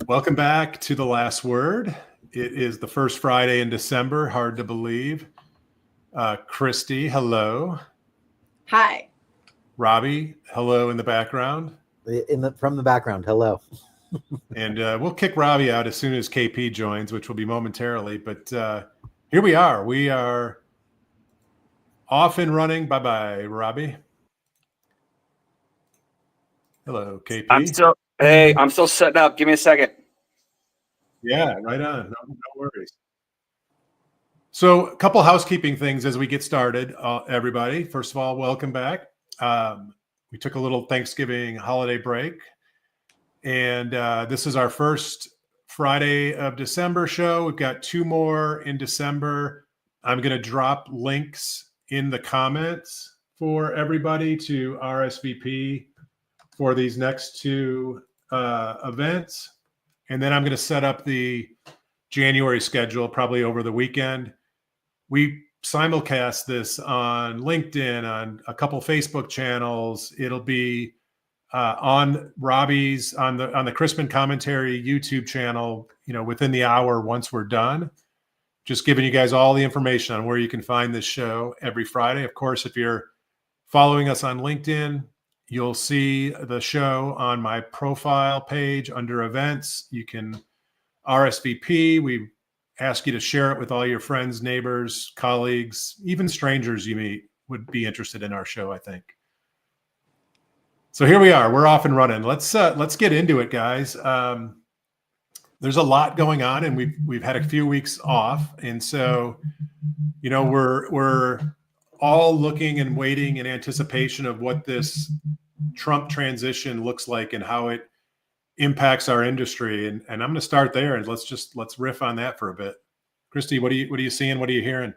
Welcome back to The Last Word. It is the first Friday in December. Hard to believe. Christy, hello. Hi. Robbie, hello in the background. From the background, hello. And we'll kick Robbie out as soon as KP joins, which will be momentarily. But here we are. We are off and running. Bye-bye, Robbie. Hello, KP. I'm still setting up. Give me a second. Yeah, right on. No worries. So a couple housekeeping things as we get started, everybody. First of all, welcome back. We took a little Thanksgiving holiday break. And this is our first Friday of December show. We've got two more in December. I'm going to drop links in the comments for everybody to RSVP for these next two events. And then I'm going to set up the January schedule probably over the weekend. We simulcast this on LinkedIn, on a couple Facebook channels. It'll be on Robbie's, on the Chrisman Commentary YouTube channel, within the hour once we're done. Just giving you guys all the information on where you can find this show every Friday. Of course, if you're following us on LinkedIn, you'll see the show on my profile page under events. You can RSVP. We ask you to share it with all your friends, neighbors, colleagues, even strangers you meet would be interested in our show, I think. So here we are. We're off and running. Let's get into it, guys. There's a lot going on, and we've had a few weeks off, and so we're all looking and waiting in anticipation of what this Trump transition looks like and how it impacts our industry. And I'm going to start there, and let's riff on that for a bit. Christy, what are you seeing? What are you hearing?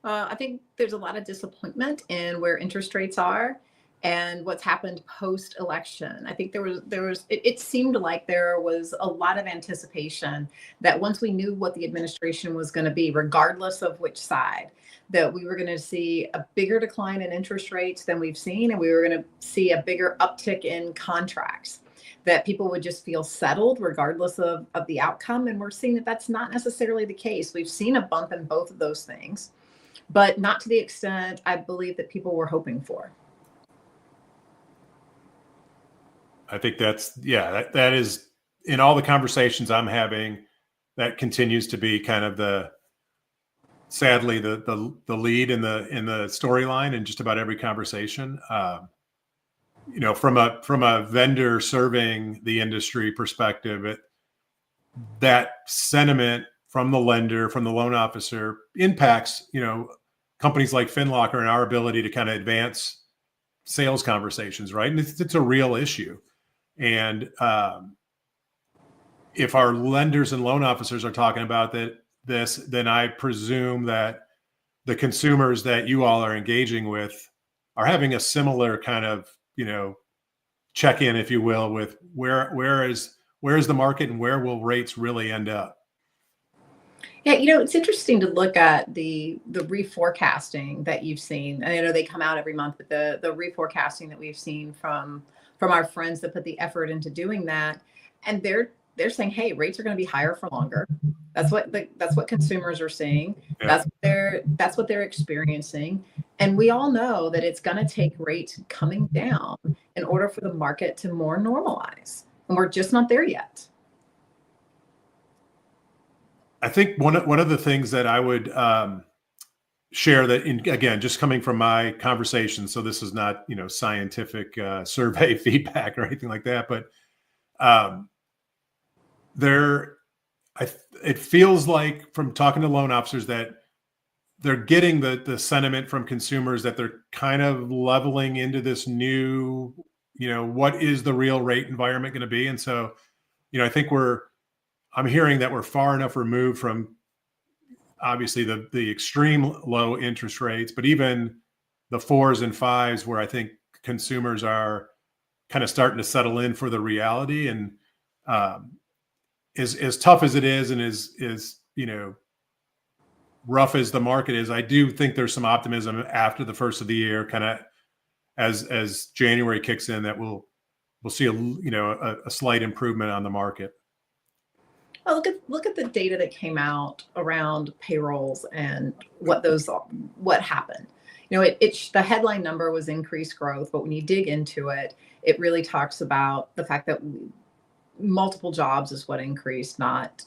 I think there's a lot of disappointment in where interest rates are and what's happened post-election. I think it seemed like there was a lot of anticipation that once we knew what the administration was going to be, regardless of which side, that we were going to see a bigger decline in interest rates than we've seen, and we were going to see a bigger uptick in contracts, that people would just feel settled regardless of the outcome. And we're seeing that that's not necessarily the case. We've seen a bump in both of those things, but not to the extent I believe that people were hoping for. I think that is in all the conversations I'm having, that continues to be kind of sadly the lead in the storyline in just about every conversation. From a vendor serving the industry perspective, that sentiment from the lender, from the loan officer impacts, companies like FinLocker and our ability to kind of advance sales conversations, right? And it's a real issue. And if our lenders and loan officers are talking about this, then I presume that the consumers that you all are engaging with are having a similar kind of, check-in, if you will, with where is the market and where will rates really end up? Yeah, it's interesting to look at the reforecasting that you've seen. And I know they come out every month, but the reforecasting that we've seen from our friends that put the effort into doing that, and they're saying, hey, rates are going to be higher for longer. That's what consumers are seeing. Yeah. That's what they're experiencing. And we all know that it's going to take rates coming down in order for the market to more normalize. And we're just not there yet. I think one of the things that I would share that, again, just coming from my conversation, so this is not, scientific survey feedback or anything like that, but it feels like from talking to loan officers that they're getting the sentiment from consumers that they're kind of leveling into this new, what is the real rate environment going to be? And so, I think I'm hearing that we're far enough removed from obviously the extreme low interest rates, but even the 4s and 5s where I think consumers are kind of starting to settle in for the reality. And as tough as it is, and is rough as the market is, I do think there's some optimism after the first of the year, kind of as January kicks in, that we'll see a slight improvement on the market. Well, look at the data that came out around payrolls and what happened. The headline number was increased growth, but when you dig into it, it really talks about the fact that multiple jobs is what increased, not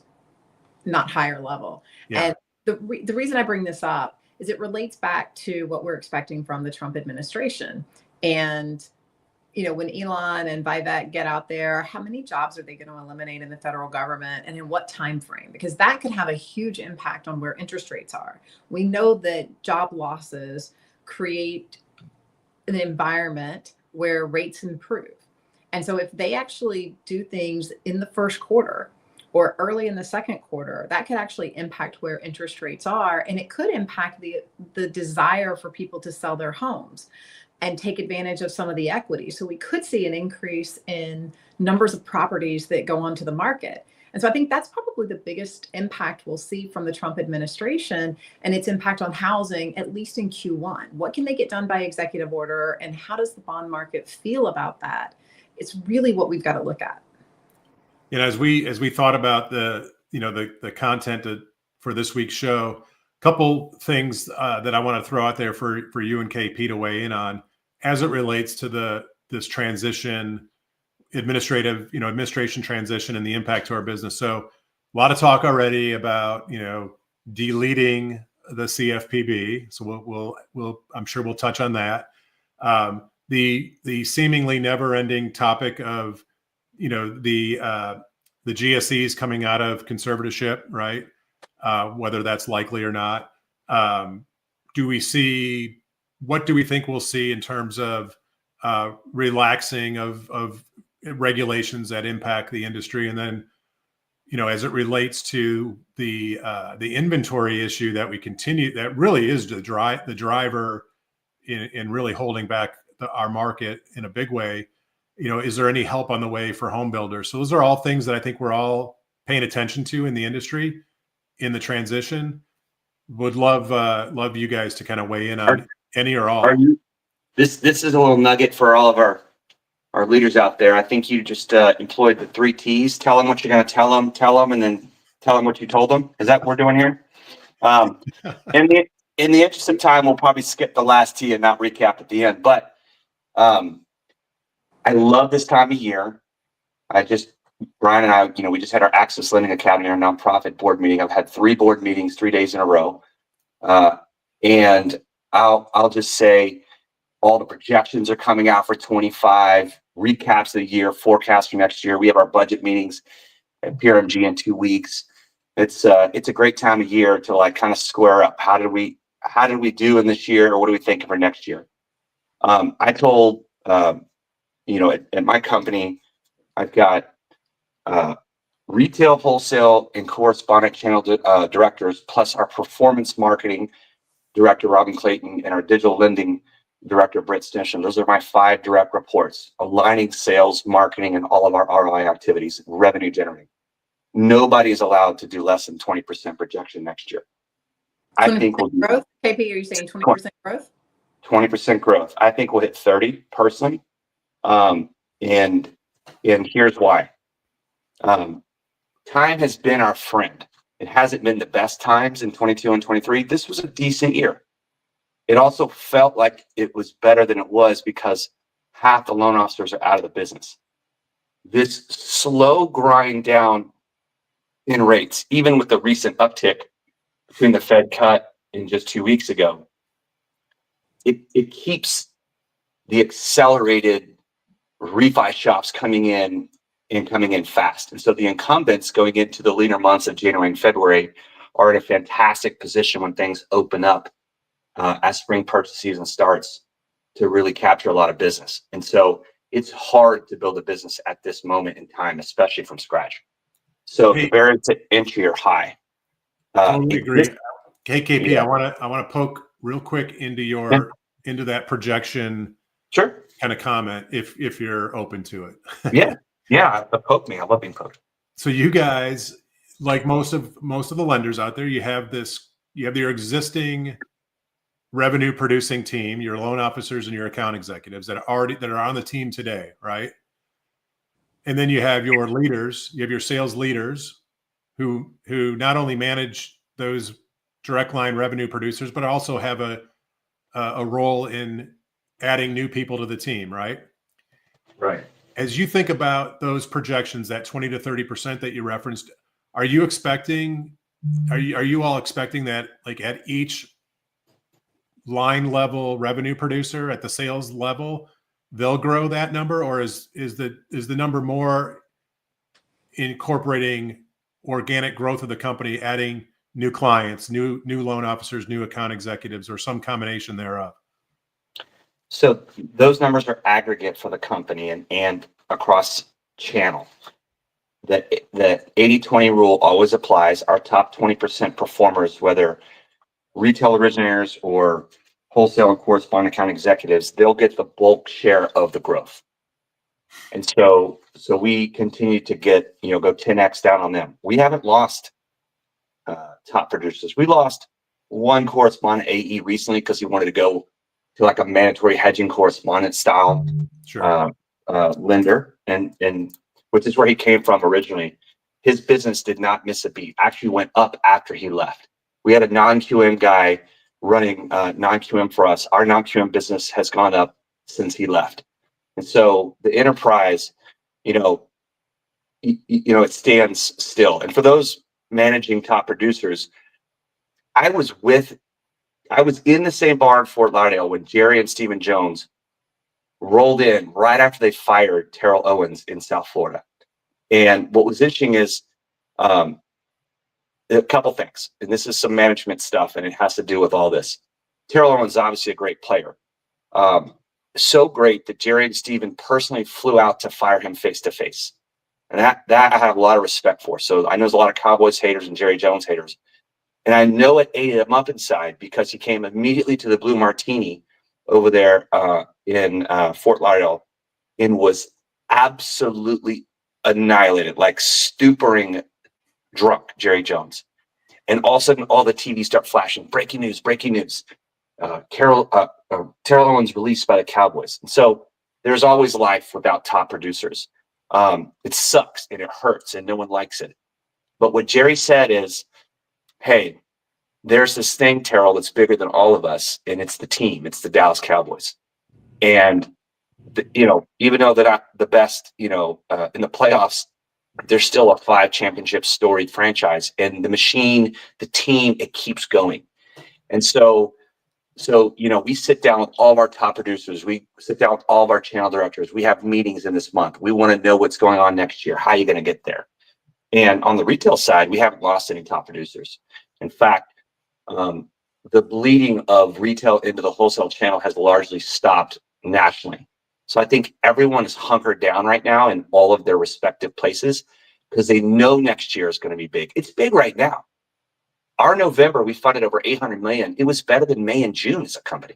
higher level. Yeah. And the reason I bring this up is it relates back to what we're expecting from the Trump administration. And when Elon and Vivek get out there, how many jobs are they going to eliminate in the federal government and in what time frame? Because that could have a huge impact on where interest rates are. We know that job losses create an environment where rates improve. And so if they actually do things in the first quarter or early in the second quarter, that could actually impact where interest rates are. And it could impact the desire for people to sell their homes and take advantage of some of the equity. So we could see an increase in numbers of properties that go onto the market. And so I think that's probably the biggest impact we'll see from the Trump administration and its impact on housing, at least in Q1. What can they get done by executive order, and how does the bond market feel about that? It's really what we've got to look at. As we thought about the content for this week's show, a couple things that I want to throw out there for you and KP to weigh in on as it relates to this administration transition and the impact to our business. So a lot of talk already about deleting the CFPB. So I'm sure we'll touch on that. The seemingly never-ending topic of the GSEs coming out of conservatorship, right? Whether that's likely or not. What do we think we'll see in terms of relaxing of regulations that impact the industry? And then, as it relates to the inventory issue that really is the driver in really holding back our market in a big way. Is there any help on the way for home builders? So those are all things that I think we're all paying attention to in the industry in the transition. Would love you guys to kind of weigh in on any or all. This is a little nugget for all of our leaders out there. I think you just employed the 3 T's. Tell them what you're going to tell them, and then tell them what you told them. Is that what we're doing here? In the interest of time, we'll probably skip the last T and not recap at the end. But I love this time of year. Brian and I, we just had our Access Lending Academy, our nonprofit board meeting. I've had 3 board meetings, 3 days in a row. And I'll just say all the projections are coming out for 25, recaps of the year, forecasts for next year. We have our budget meetings at PRMG in 2 weeks. It's a great time of year to kind of square up. How did we do in this year, or what are we thinking for next year? I told, at my company, I've got retail, wholesale, and correspondent channel directors, plus our performance marketing director, Robin Clayton, and our digital lending director, Britt Stinson. Those are my 5 direct reports, aligning sales, marketing, and all of our ROI activities, revenue generating. Nobody is allowed to do less than 20% projection next year. I think we'll do growth. KP, are you saying 20% growth? 20% growth. I think we'll hit 30 personally. And here's why. Time has been our friend. It hasn't been the best times in 22 and 23. This was a decent year. It also felt like it was better than it was because half the loan officers are out of the business. This slow grind down in rates, even with the recent uptick between the Fed cut in just 2 weeks ago, it keeps the accelerated refi shops coming in fast. And so the incumbents going into the leaner months of January and February are in a fantastic position when things open up as spring purchase season starts to really capture a lot of business. And so it's hard to build a business at this moment in time, especially from scratch. So the barriers to entry are high. Totally agree. KP, Yeah. I want to poke real quick into into that projection. Sure. Kind of comment if you're open to it. Yeah. Poke me. I love being poked. So you guys, like most of the lenders out there, you have your existing revenue producing team, your loan officers and your account executives that are on the team today, right? And then you have your leaders, you have your sales leaders who not only manage those direct line revenue producers, but also have a role in adding new people to the team, right? Right. As you think about those projections, that 20 to 30% that you referenced, are you all expecting that, like, at each line level revenue producer at the sales level, they'll grow that number, or is the number more incorporating organic growth of the company, adding new clients, new loan officers, new account executives, or some combination thereof? So those numbers are aggregate for the company and across channel. The 80-20 rule always applies. Our top 20% performers, whether retail originators or wholesale and correspondent account executives, they'll get the bulk share of the growth. And so we continue to get, go 10x down on them. We haven't lost top producers. We lost one correspondent AE recently because he wanted to go to like a mandatory hedging correspondent style lender, and which is where he came from originally. His business did not miss a beat. Actually went up after he left. We had a non-QM guy running non-QM for us. Our non-QM business has gone up since he left. And so the enterprise, it stands still. And for those managing top producers, I was in the same bar in Fort Lauderdale when Jerry and Stephen Jones rolled in right after they fired Terrell Owens in South Florida. And what was interesting is a couple things, and this is some management stuff, and it has to do with all this. Terrell Owens is obviously a great player. So great that Jerry and Stephen personally flew out to fire him face to face. And that I have a lot of respect for. So I know there's a lot of Cowboys haters and Jerry Jones haters. And I know it ate him up inside because he came immediately to the Blue Martini over there in Fort Lauderdale and was absolutely annihilated, like stupering drunk Jerry Jones. And all of a sudden, all the TVs start flashing. Breaking news, breaking news. Terrell Owens released by the Cowboys. And so there's always life without top producers. It sucks and it hurts and no one likes it. But what Jerry said is, hey, there's this thing, Terrell, that's bigger than all of us, and it's the team. It's the Dallas Cowboys. And, even though they're not the best, in the playoffs, they're still a 5 championship storied franchise. And the machine, the team, it keeps going. And so we sit down with all of our top producers. We sit down with all of our channel directors. We have meetings in this month. We want to know what's going on next year. How are you going to get there? And on the retail side, we haven't lost any top producers. In fact, the bleeding of retail into the wholesale channel has largely stopped nationally. So I think everyone is hunkered down right now in all of their respective places because they know next year is going to be big. It's big right now. Our November, we funded over $800 million. It was better than May and June as a company.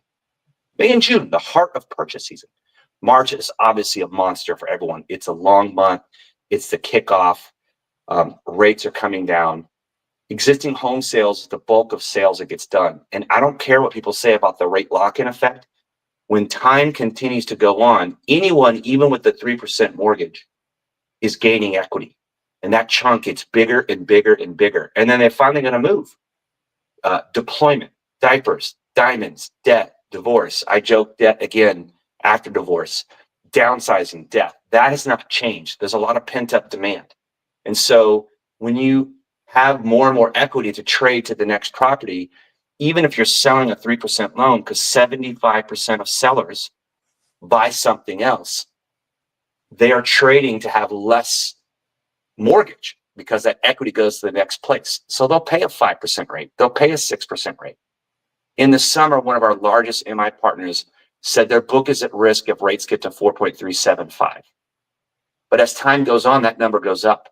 May and June, the heart of purchase season. March is obviously a monster for everyone. It's a long month. It's the kickoff. Rates are coming down. Existing home sales is the bulk of sales that gets done. And I don't care what people say about the rate lock-in effect. When time continues to go on, anyone, even with the 3% mortgage, is gaining equity. And that chunk gets bigger and bigger and bigger. And then they're finally going to move. Deployment, diapers, diamonds, debt, divorce. I joke debt again after divorce. Downsizing, debt. That has not changed. There's a lot of pent-up demand. And so when you have more and more equity to trade to the next property, even if you're selling a 3% loan, because 75% of sellers buy something else, they are trading to have less mortgage because that equity goes to the next place. So they'll pay a 5% rate. They'll pay a 6% rate. In the summer, one of our largest MI partners said their book is at risk if rates get to 4.375. But as time goes on, that number goes up.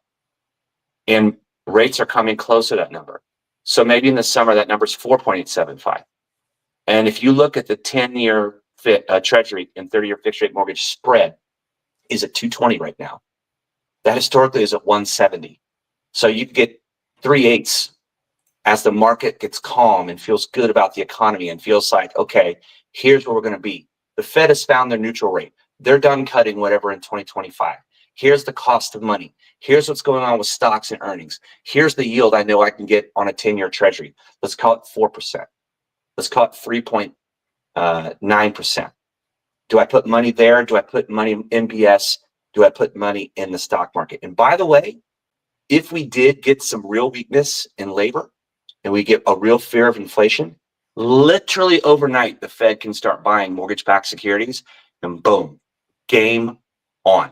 And rates are coming close to that number. So maybe in the summer, that number is 4.875. And if you look at the 10-year treasury and 30-year fixed rate mortgage spread is at 220 right now. That historically is at 170. So you get 3/8 as the market gets calm and feels good about the economy and feels like, okay, here's where we're going to be. The Fed has found their neutral rate. They're done cutting whatever in 2025. Here's the cost of money. Here's what's going on with stocks and earnings. Here's the yield I know I can get on a 10-year treasury. Let's call it 4%. Let's call it 3.9%. Do I put money there? Do I put money in MBS? Do I put money in the stock market? And by the way, if we did get some real weakness in labor and we get a real fear of inflation, literally overnight, the Fed can start buying mortgage-backed securities and boom, game on.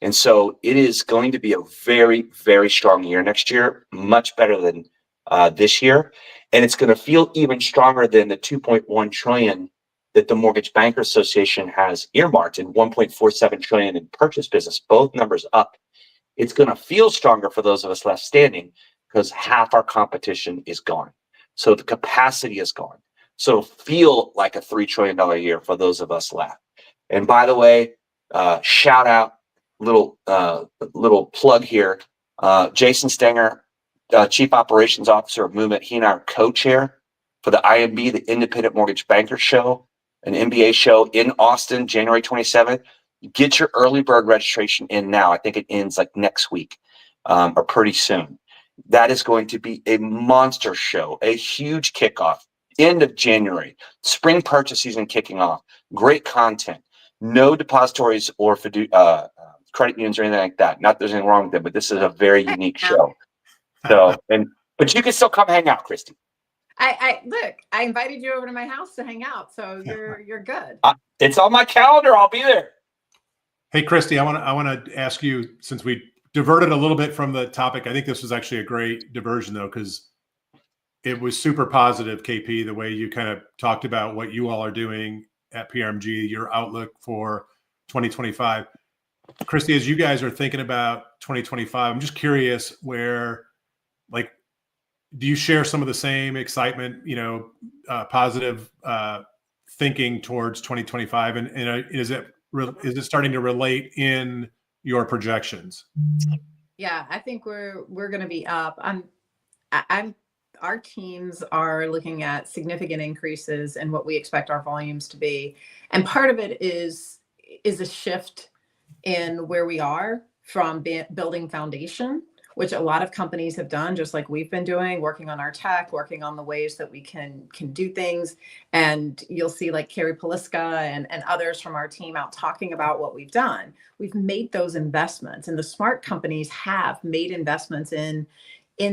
And so it is going to be a very, very strong year next year, much better than this year. And it's going to feel even stronger than the 2.1 trillion that the Mortgage Bankers Association has earmarked and 1.47 trillion in purchase business, both numbers up. It's going to feel stronger for those of us left standing because half our competition is gone. So the capacity is gone. So feel like a $3 trillion year for those of us left. And by the way, shout out, little plug here. Jason Stenger, Chief Operations Officer of Movement, he and I are co-chair for the IMB, the Independent Mortgage Banker Show, an MBA show in Austin, January 27th. Get your early bird registration in now. I think it ends like next week or pretty soon. That is going to be a monster show, a huge kickoff, end of January, spring purchase season kicking off, great content, no depositories or credit unions or anything like that. Not that there's anything wrong with them, but this is a very unique show. So, but you can still come hang out, Christy. I look, I invited you over to my house to hang out, so you're good. It's on my calendar. I'll be there. Hey, Christy, I want to ask you, since we diverted a little bit from the topic, I think this was actually a great diversion, though, because it was super positive, KP, the way you kind of talked about what you all are doing at PRMG, your outlook for 2025. Christy, as you guys are thinking about 2025, I'm just curious where, like, do you share some of the same excitement, positive thinking towards 2025? And is it starting to relate in your projections? Yeah, I think we're going to be up. Our teams are looking at significant increases in what we expect our volumes to be, and part of it is a shift in where we are from building foundation, which a lot of companies have done, just like we've been doing, working on our tech, working on the ways that we can do things. And you'll see like Carrie Poliska and others from our team out talking about what we've done. We've made those investments, and the smart companies have made investments in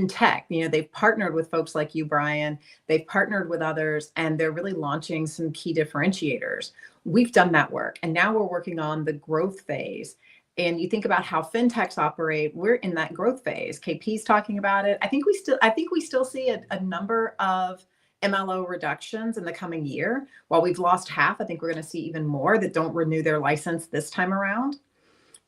tech. They've partnered with folks like you, Brian. They've partnered with others, and they're really launching some key differentiators. We've done that work, and now we're working on the growth phase. And you think about how fintechs operate, we're in that growth phase. KP's talking about it. I think we still see a number of MLO reductions in the coming year. While we've lost half, I think we're going to see even more that don't renew their license this time around.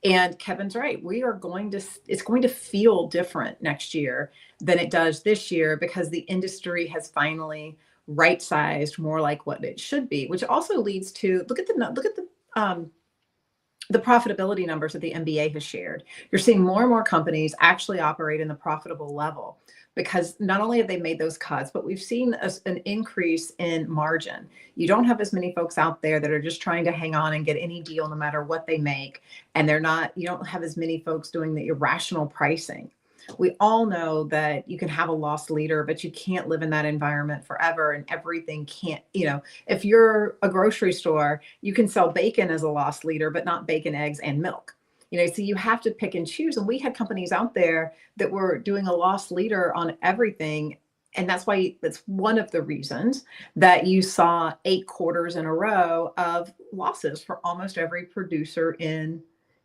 And Kevin's right. It's going to feel different next year than it does this year, because the industry has finally right-sized more like what it should be, which also leads to look at the profitability numbers that the MBA has shared. You're seeing more and more companies actually operate in the profitable level, because not only have they made those cuts, but we've seen an increase in margin. You don't have as many folks out there that are just trying to hang on and get any deal no matter what they make. And you don't have as many folks doing the irrational pricing. We all know that you can have a loss leader, but you can't live in that environment forever, and everything can't, if you're a grocery store, you can sell bacon as a loss leader, but not bacon, eggs, and milk. So you have to pick and choose. And we had companies out there that were doing a loss leader on everything. And that's one of the reasons that you saw 8 quarters in a row of losses for almost every producer in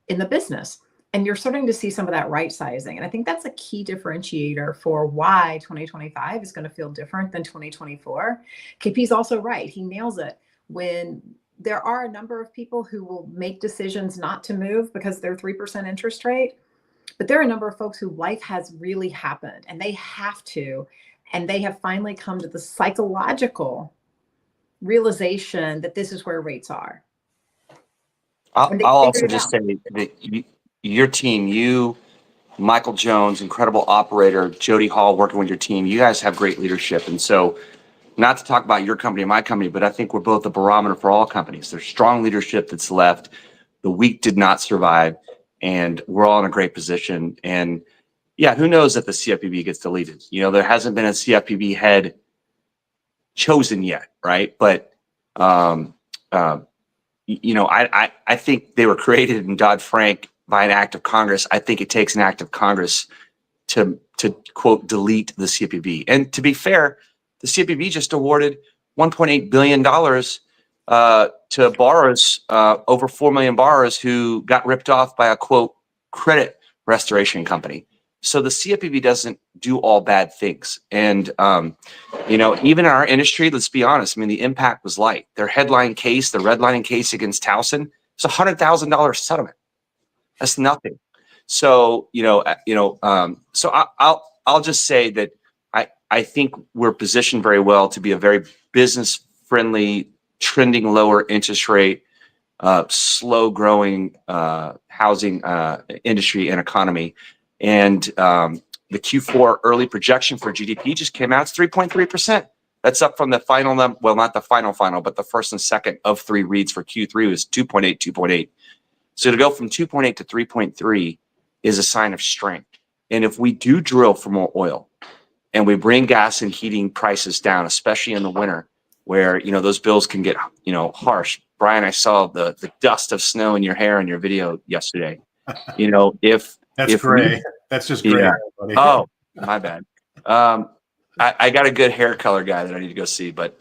the business. And you're starting to see some of that right sizing. And I think that's a key differentiator for why 2025 is going to feel different than 2024. KP's also right. He nails it. When there are a number of people who will make decisions not to move because they're 3% interest rate, but there are a number of folks who life has really happened and they have to, and they have finally come to the psychological realization that this is where rates are. I'll also just say that your team, you, Michael Jones, incredible operator, Jody Hall, working with your team, you guys have great leadership. And so, not to talk about your company and my company, but I think we're both a barometer for all companies. There's strong leadership that's left. The weak did not survive. and we're all in a great position. And yeah, who knows if the CFPB gets deleted? There hasn't been a CFPB head chosen yet, right? But I think they were created in Dodd-Frank by an act of Congress. I think it takes an act of Congress to quote delete the CFPB. And to be fair, the CFPB just awarded $1.8 billion to borrowers, over 4 million borrowers who got ripped off by a quote credit restoration company. So the CFPB doesn't do all bad things. And even in our industry, let's be honest, I mean, the impact was light. Their headline case, the redlining case against Towson, it's $100,000 settlement. That's nothing. So, so I'll just say that I think we're positioned very well to be a very business friendly, trending lower interest rate, slow growing housing industry and economy. And the Q4 early projection for GDP just came out. It's 3.3%. That's up from the final number. Well, not the final, but the first and second of 3 reads for Q3 was 2.8, 2.8. So to go from 2.8 to 3.3 is a sign of strength. And if we do drill for more oil and we bring gas and heating prices down, especially in the winter where, those bills can get, harsh. Brian, I saw the dust of snow in your hair in your video yesterday. That's gray. That's just gray. Yeah. Oh, my bad. I got a good hair color guy that I need to go see. But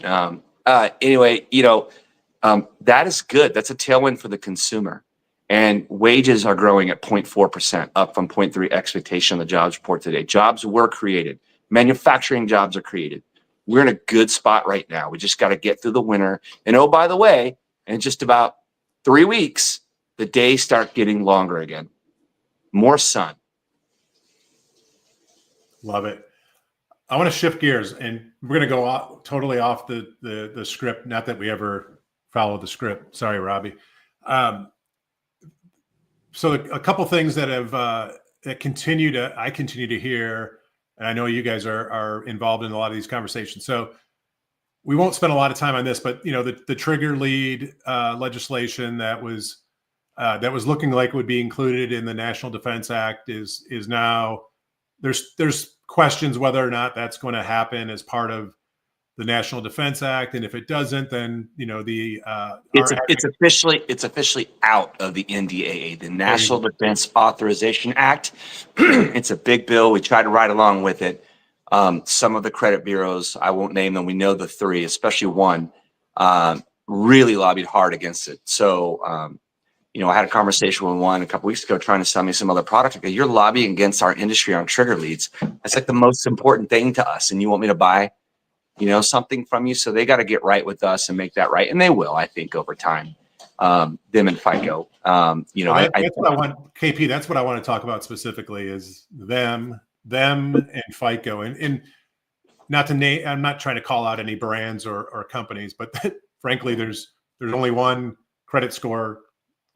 anyway, that is good. That's a tailwind for the consumer. And wages are growing at 0.4%, up from 0.3 expectation on the jobs report today. Jobs were created. Manufacturing jobs are created. We're in a good spot right now. We just got to get through the winter. And oh, by the way, in just about 3 weeks, the days start getting longer again. More sun. Love it. I want to shift gears, and we're going to go totally off the script. Not that we ever follow the script. Sorry, Robbie. So a couple things that have that I continue to hear, and I know you guys are involved in a lot of these conversations. So we won't spend a lot of time on this, but the trigger lead legislation that was looking like would be included in the National Defense Act is now there's questions whether or not that's going to happen as part of the National Defense Act, and if it doesn't, then it's officially out of the NDAA, the National Defense Authorization Act. It's a big bill. We try to ride along with it. Some of the credit bureaus, I won't name them, we know the 3, especially one, really lobbied hard against it. So I had a conversation with one a couple weeks ago trying to sell me some other product. Okay, you're lobbying against our industry on trigger leads. That's like the most important thing to us, and you want me to buy something from you? So they got to get right with us and make that right. And they will, I think, over time, them and FICO. That's what I want, KP, that's what I want to talk about specifically is them and FICO. And not to name, I'm not trying to call out any brands or companies, but frankly, there's only one credit score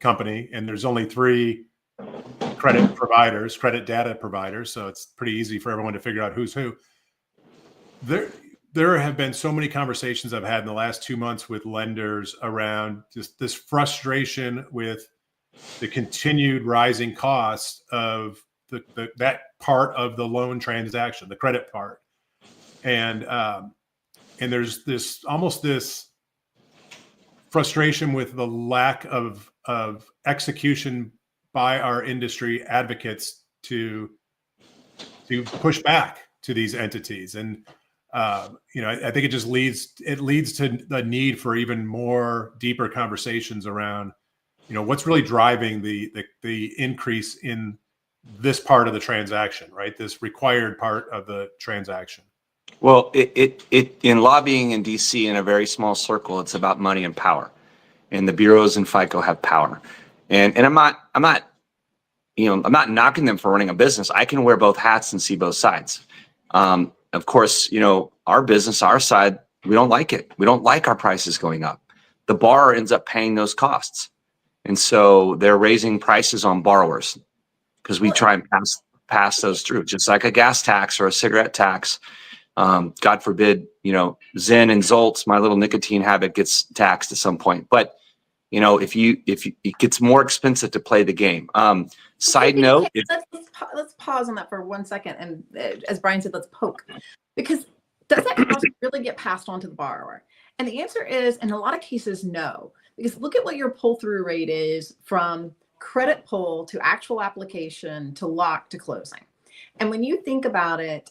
company, and there's only 3 credit data providers. So it's pretty easy for everyone to figure out who's who. There have been so many conversations I've had in the last 2 months with lenders around just this frustration with the continued rising costs of that part of the loan transaction, the credit part. And there's this frustration with the lack of execution by our industry advocates to push back to these entities. And I think it leads to the need for even more deeper conversations around, what's really driving the increase in this part of the transaction, right? This required part of the transaction. Well, it in lobbying in DC in a very small circle, it's about money and power, and the bureaus and FICO have power. And I'm not knocking them for running a business. I can wear both hats and see both sides. Of course, our business, our side, we don't like it. We don't like our prices going up. The borrower ends up paying those costs. And so they're raising prices on borrowers because we try and pass those through, just like a gas tax or a cigarette tax. God forbid, Zen and Zolts, my little nicotine habit, gets taxed at some point. But, if it gets more expensive to play the game. Side note, let's pause on that for 1 second. And as Brian said, let's poke, because does that cost really get passed on to the borrower? And the answer is, in a lot of cases, no. Because look at what your pull through rate is from credit pull to actual application to lock to closing. And when you think about it,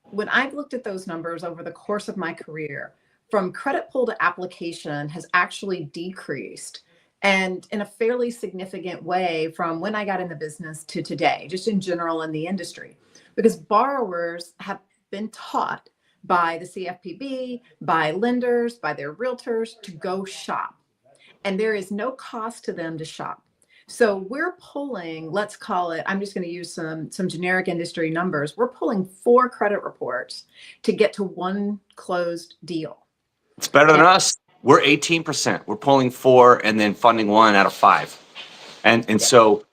when I've looked at those numbers over the course of my career, from credit pull to application has actually decreased, and in a fairly significant way from when I got in the business to today, just in general in the industry, because borrowers have been taught by the CFPB, by lenders, by their realtors to go shop. And there is no cost to them to shop. So we're pulling, let's call it, I'm just going to use some generic industry numbers. We're pulling 4 credit reports to get to 1 closed deal. it's better than us. We're 18%. We're pulling 4 and then funding 1 out of 5. And so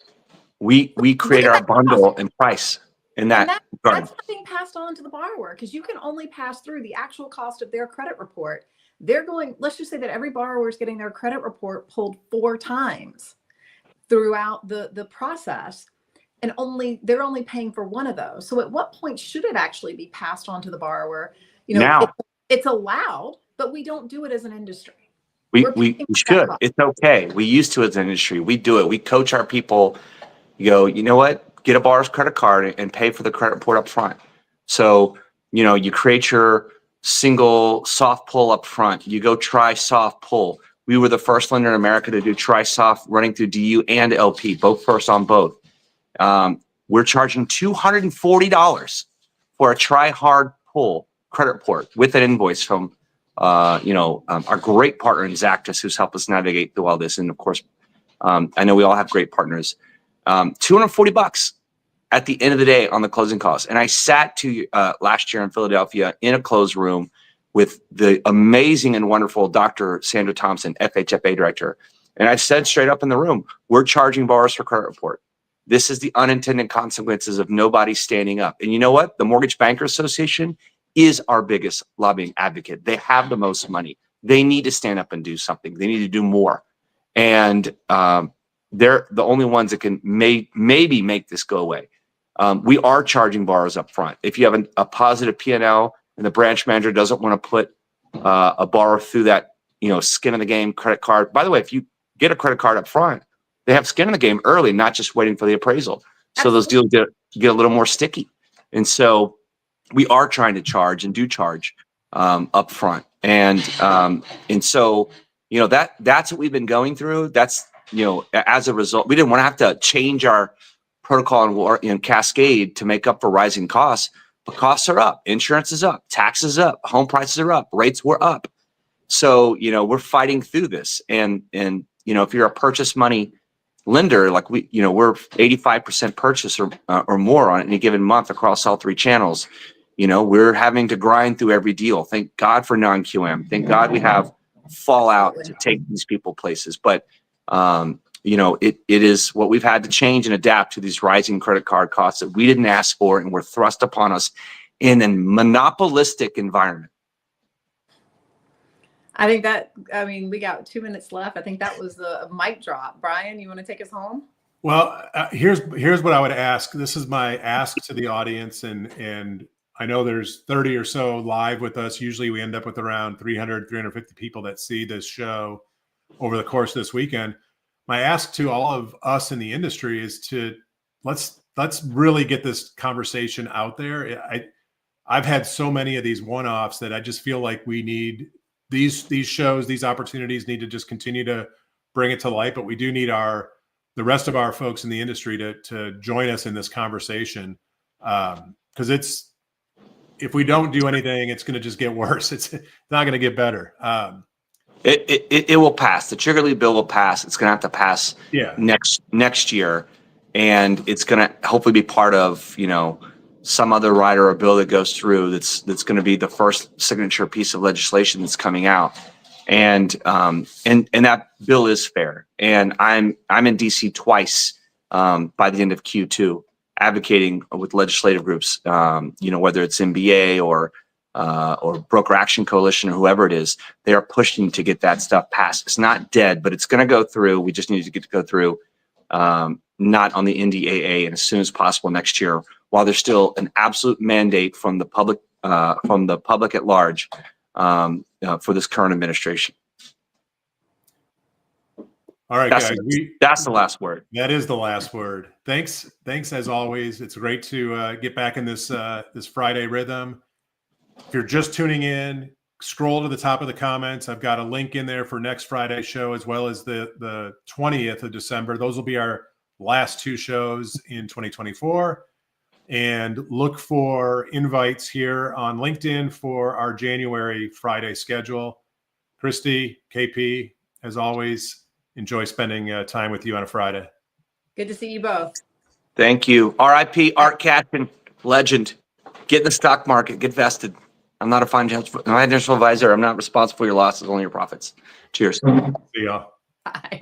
we create our bundle and price in that regard. That's not being passed on to the borrower, because you can only pass through the actual cost of their credit report. They're going, let's just say that every borrower is getting their credit report pulled 4 times throughout the process, and they're only paying for 1 of those. So at what point should it actually be passed on to the borrower? Now. It's allowed, but we don't do it as an industry. We should. It's okay. We used to as an industry. We do it. We coach our people. You go, you know what? Get a borrower's credit card and pay for the credit report up front. So, you create your single soft pull up front. You go try soft pull. We were the first lender in America to do try soft running through DU and LP, both first on both. We're charging $240 for a try hard pull credit report with an invoice from our great partner in Zactus, who's helped us navigate through all this. And of course, I know we all have great partners. $240 at the end of the day on the closing costs. And I sat last year in Philadelphia in a closed room with the amazing and wonderful Dr. Sandra Thompson, FHFA director. And I said straight up in the room, we're charging borrowers for credit report. This is the unintended consequences of nobody standing up. And you know what? The Mortgage Bankers Association is our biggest lobbying advocate. They have the most money. They need to stand up and do something. They need to do more. And they're the only ones that can maybe make this go away. We are charging borrowers up front. If you have a positive P&L and the branch manager doesn't want to put a borrower through that, skin in the game credit card. By the way, if you get a credit card up front, they have skin in the game early, not just waiting for the appraisal. So those deals get a little more sticky. And so we are trying to charge and do charge up front. And so, that's what we've been going through. That's, as a result, we didn't want to have to change our protocol and cascade to make up for rising costs, but costs are up. Insurance is up, taxes up, home prices are up, rates were up. So, we're fighting through this. And if you're a purchase money lender, like we're 85% purchase or more on any given month across all 3 channels. We're having to grind through every deal. Thank God for non-QM. Thank God we have fallout to take these people places. But, it is what we've had to change and adapt to these rising credit card costs that we didn't ask for and were thrust upon us in a monopolistic environment. I think we got 2 minutes left. I think that was a mic drop. Brian, you want to take us home? Well, here's what I would ask. This is my ask to the audience, and I know there's 30 or so live with us. Usually we end up with around 300, 350 people that see this show over the course of this weekend. My ask to all of us in the industry is to let's really get this conversation out there. I've had so many of these one-offs that I just feel like we need these shows, these opportunities need to just continue to bring it to light. But we do need the rest of our folks in the industry to join us in this conversation, because if we don't do anything, it's going to just get worse. It's not going to get better. It will pass. The trigger lead bill will pass. It's going to have to pass next year, and it's going to hopefully be part of some other rider or bill that goes through. That's going to be the first signature piece of legislation that's coming out, and that bill is fair. And I'm in DC twice by the end of Q2, advocating with legislative groups. Whether it's MBA or Broker Action Coalition or whoever it is, they are pushing to get that stuff passed. It's not dead, but it's going to go through. We just need to go through not on the NDAA, and as soon as possible next year, while there's still an absolute mandate from the public at large for this current administration. All right, That's, guys. that's the last word. That is the last word. Thanks as always. It's great to get back in this this Friday rhythm. If you're just tuning in, scroll to the top of the comments. I've got a link in there for next Friday's show, as well as the 20th of December. Those will be our last two shows in 2024. And look for invites here on LinkedIn for our January Friday schedule. Christy, KP, as always, enjoy spending time with you on a Friday. Good to see you both. Thank you. RIP Art Catchman, legend. Get in the stock market, get vested. I'm not a financial advisor. I'm not responsible for your losses, only your profits. Cheers. See y'all. Bye.